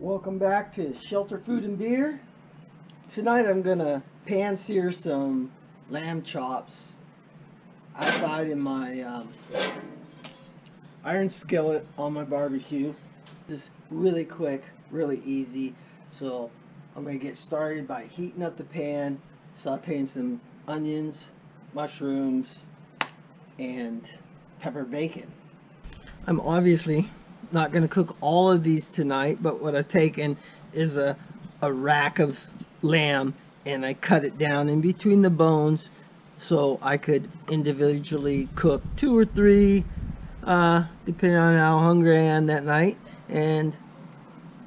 Welcome back to Shelter Food and Beer. Tonight I'm gonna pan sear some lamb chops outside in my iron skillet on my barbecue. This is really quick, really easy. So I'm gonna get started by heating up the pan, sauteing some onions, mushrooms, and pepper bacon. I'm obviously not going to cook all of these tonight, but what I've taken is a rack of lamb and I cut it down in between the bones so I could individually cook 2 or 3 depending on how hungry I am that night, and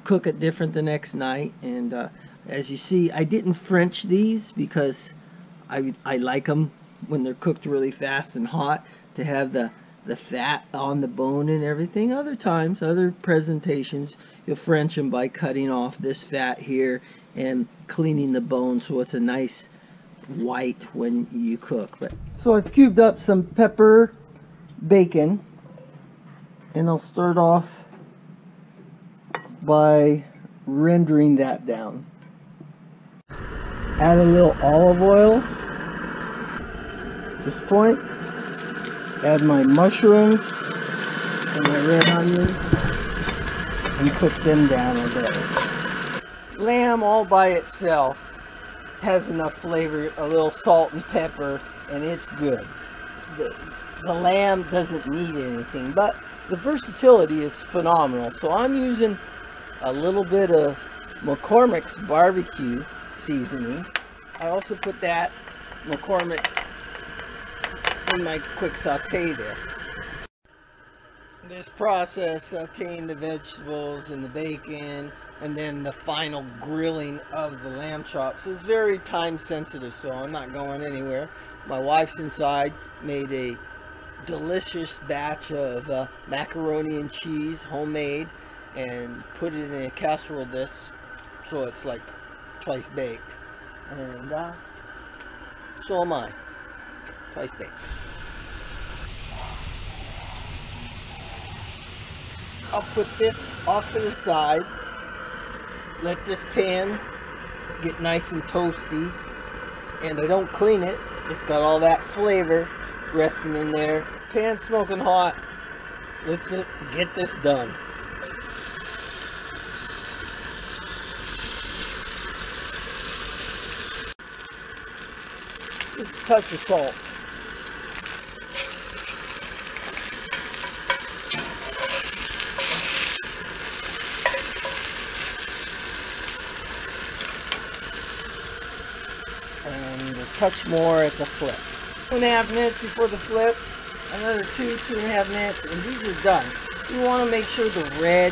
cook it different the next night. And as you see, I didn't French these because I like them when they're cooked really fast and hot to have the fat on the bone and everything. Other times, other presentations, you'll French them by cutting off this fat here and cleaning the bone so it's a nice white when you cook. So I've cubed up some pepper bacon, and I'll start off by rendering that down. Add a little olive oil at this point. Add my mushrooms and my red onion and cook them down a bit. Lamb all by itself has enough flavor, a little salt and pepper, and it's good. The lamb doesn't need anything, but the versatility is phenomenal. So I'm using a little bit of McCormick's barbecue seasoning. I also put that McCormick's in my quick saute there. This process, sauteing the vegetables and the bacon and then the final grilling of the lamb chops, is very time sensitive, so I'm not going anywhere. My wife's inside, made a delicious batch of macaroni and cheese, homemade, and put it in a casserole dish so it's like twice baked. And so am I, twice baked. I'll put this off to the side, let this pan get nice and toasty, and I don't clean it. It's got all that flavor resting in there. Pan smoking hot. Let's get this done. Just a touch of salt. And a touch more at the flip. 2.5 minutes before the flip, another 2.5 minutes, and these are done. You want to make sure the red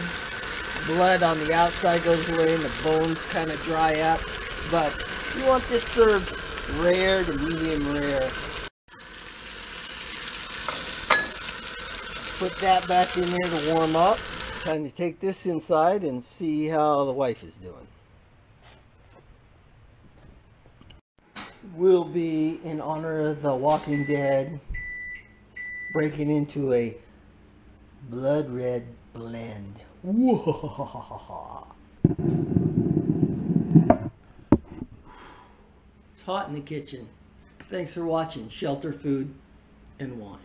blood on the outside goes away and the bones kind of dry up, but you want this served rare to medium rare. Put that back in there to warm up. Time to take this inside and see how the wife is doing. Will be in honor of The Walking Dead, breaking into a blood red blend. It's hot in the kitchen. Thanks for watching Shelter Food and Wine.